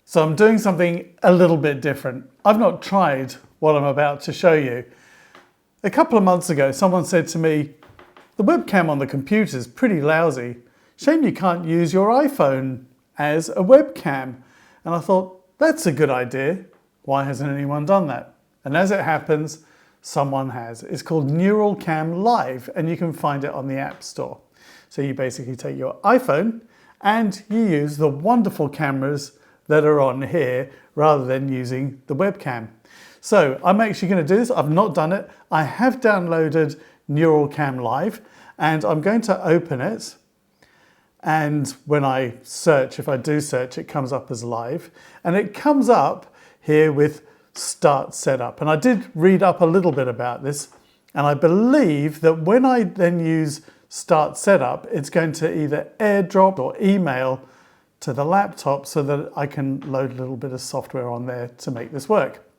So I'm doing something a little bit different. I've not tried what I'm about to show you. A couple of months ago, someone said to me, the webcam on the computer is pretty lousy. Shame you can't use your iPhone as a webcam. And I thought, that's a good idea. Why hasn't anyone done that? And as it happens, someone has. It's called NeuralCam Live, and you can find it on the App Store. So you basically take your iPhone and you use the wonderful cameras that are on here rather than using the webcam. So I'm actually going to do this. I've not done it. I have downloaded NeuralCam Live and I'm going to open it. And when I search, if I do search, it comes up as live. And it comes up here with Start Setup. And I did read up a little bit about this. And I believe that when I then use Start Setup, it's going to either airdrop or email to the laptop so that I can load a little bit of software on there to make this work.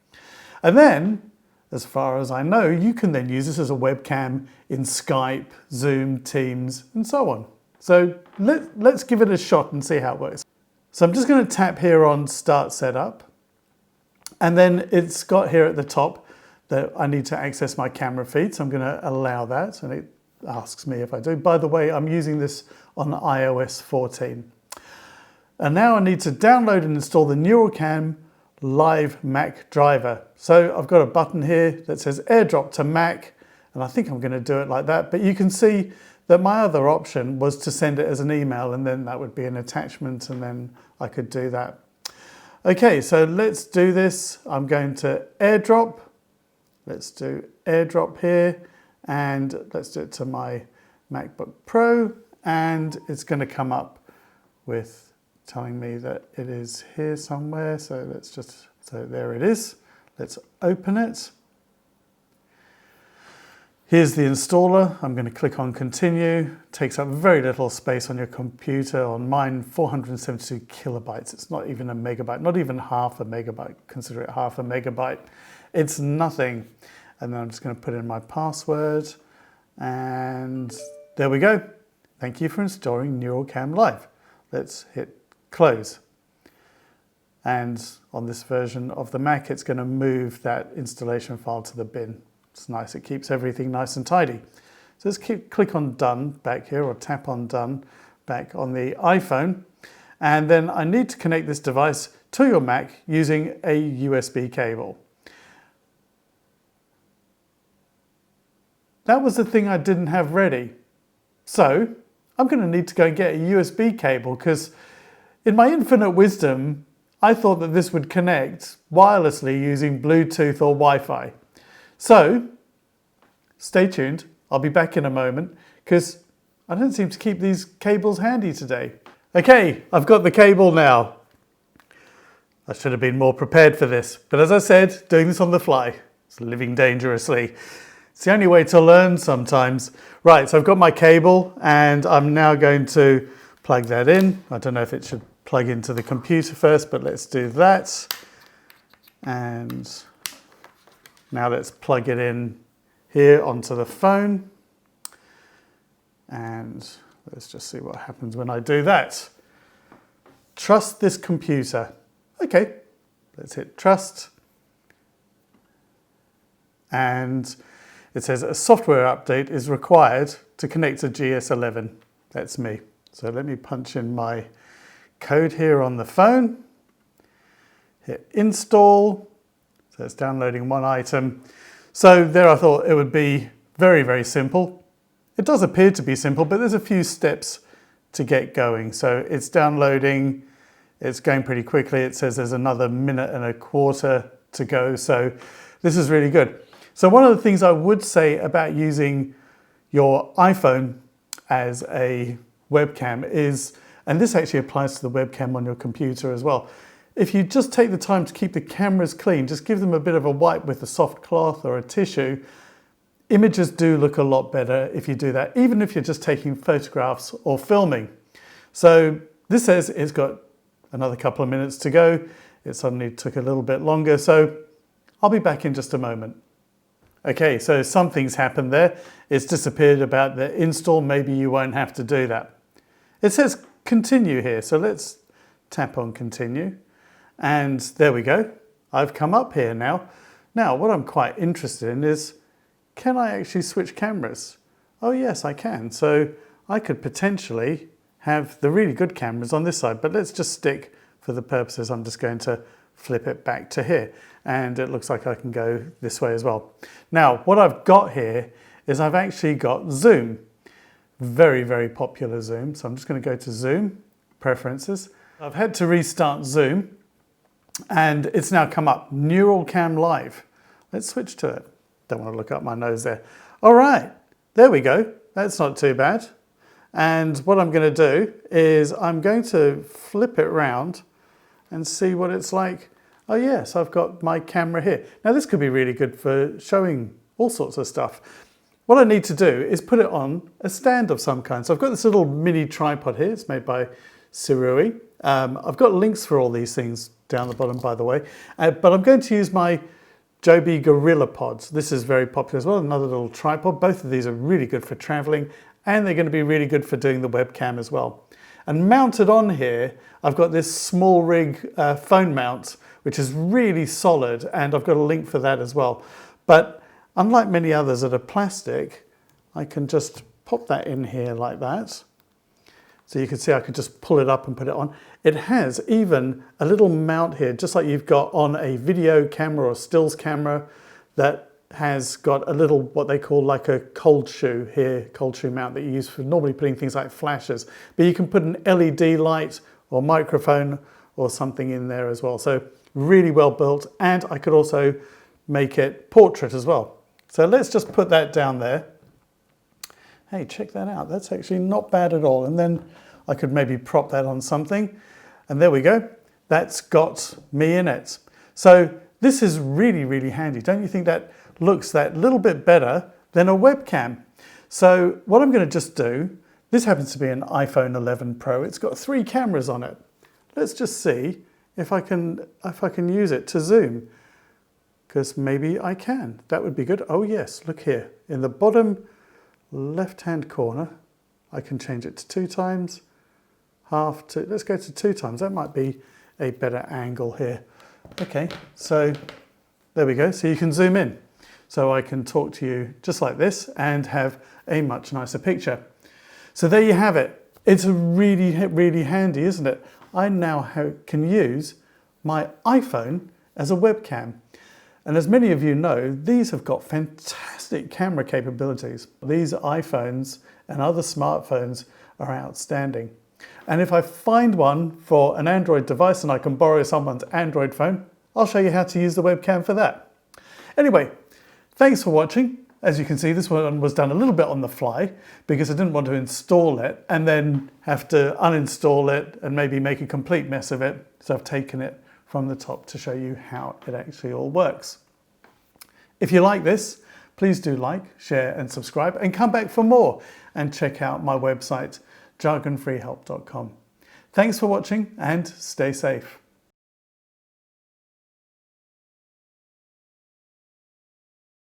And then, as far as I know, you can then use this as a webcam in Skype, Zoom, Teams, and so on. So let's give it a shot and see how it works. So I'm just going to tap here on Start Setup. And then it's got here at the top that I need to access my camera feed. So I'm going to allow that. And it asks me if I do. By the way, I'm using this on iOS 14. And now I need to download and install the NeuralCam Live Mac driver. So I've got a button here that says airdrop to Mac, and I think I'm going to do it like that. But you can see that my other option was to send it as an email, and then that would be an attachment, and then I could do that. Okay, so let's do this. I'm going to airdrop. Let's do airdrop here, and let's do it to my MacBook Pro, and it's going to come up with telling me that it is here somewhere. So so there it is. Let's open it. Here's the installer. I'm going to click on continue. Takes up very little space on your computer. On mine, 472 kilobytes. It's not even a megabyte, not even half a megabyte. Consider it half a megabyte. It's nothing. And then I'm just going to put in my password. And there we go. Thank you for installing NeuralCam Live. Let's hit close. And on this version of the Mac, it's going to move that installation file to the bin. It's nice, it keeps everything nice and tidy. So let's click on done back here, or tap on done back on the iPhone. And then I need to connect this device to your Mac using a USB cable. That was the thing I didn't have ready. So I'm going to need to go and get a USB cable, because in my infinite wisdom, I thought that this would connect wirelessly using Bluetooth or Wi-Fi. So stay tuned. I'll be back in a moment, because I don't seem to keep these cables handy today. Okay, I've got the cable now. I should have been more prepared for this. But as I said, doing this on the fly. It's living dangerously. It's the only way to learn sometimes. Right, so I've got my cable and I'm now going to plug that in. I don't know if it should plug into the computer first, but let's do that. And now let's plug it in here onto the phone. And let's just see what happens when I do that. Trust this computer. Okay, let's hit trust. And it says a software update is required to connect to GS11. That's me. So let me punch in my code here on the phone. Hit install. So it's downloading one item. So there I thought it would be very, very simple. It does appear to be simple, but there's a few steps to get going. So it's downloading. It's going pretty quickly. It says there's another minute and a quarter to go. So this is really good. So one of the things I would say about using your iPhone as a webcam is, and this actually applies to the webcam on your computer as well, if you just take the time to keep the cameras clean, just give them a bit of a wipe with a soft cloth or a tissue, images do look a lot better if you do that, even if you're just taking photographs or filming. So this says it's got another couple of minutes to go. It suddenly took a little bit longer, so I'll be back in just a moment. Okay, so something's happened there. It's disappeared about the install. Maybe you won't have to do that. It says continue here, so let's tap on continue. And there we go. I've come up here now. Now, what I'm quite interested in is, can I actually switch cameras? Oh yes, I can. So I could potentially have the really good cameras on this side, but let's just stick, for the purposes, I'm just going to flip it back to here. And it looks like I can go this way as well. Now, what I've got here is I've actually got zoom. Very, very popular zoom. So I'm just going to go to zoom, preferences. I've had to restart zoom and it's now come up, NeuralCam Live. Let's switch to it. Don't want to look up my nose there. All right, there we go. That's not too bad. And what I'm going to do is I'm going to flip it around and see what it's like. Oh yes, I've got my camera here. Now this could be really good for showing all sorts of stuff. What I need to do is put it on a stand of some kind. So I've got this little mini tripod here. It's made by Sirui. I've got links for all these things down the bottom, by the way. But I'm going to use my Joby Gorilla Pods. This is very popular as well, another little tripod. Both of these are really good for traveling and they're going to be really good for doing the webcam as well. And mounted on here, I've got this small rig phone mount, which is really solid, and I've got a link for that as well. But unlike many others that are plastic, I can just pop that in here like that. So you can see I can just pull it up and put it on. It has even a little mount here, just like you've got on a video camera or stills camera, that has got a little, what they call like a cold shoe here, cold shoe mount that you use for normally putting things like flashes. But you can put an LED light or microphone or something in there as well. So really well built, and I could also make it portrait as well. So let's just put that down there. Hey, check that out. That's actually not bad at all. And then I could maybe prop that on something. And there we go. That's got me in it. So this is really, really handy. Don't you think that looks that little bit better than a webcam? So what I'm going to just do, this happens to be an iPhone 11 Pro. It's got 3 cameras on it. Let's just see if I can use it to zoom, because maybe I can. That would be good. Oh yes, look here. In the bottom left-hand corner, I can change it to 2 times, half to, let's go to 2 times. That might be a better angle here. Okay, so there we go. So you can zoom in. So I can talk to you just like this and have a much nicer picture. So there you have it. It's really, really handy, isn't it? I now can use my iPhone as a webcam. And as many of you know, these have got fantastic camera capabilities. These iPhones and other smartphones are outstanding. And if I find one for an Android device and I can borrow someone's Android phone, I'll show you how to use the webcam for that. Anyway, thanks for watching. As you can see, this one was done a little bit on the fly because I didn't want to install it and then have to uninstall it and maybe make a complete mess of it. So I've taken it from the top to show you how it actually all works. If you like this, please do like, share and subscribe, and come back for more, and check out my website, jargonfreehelp.com. Thanks for watching and stay safe.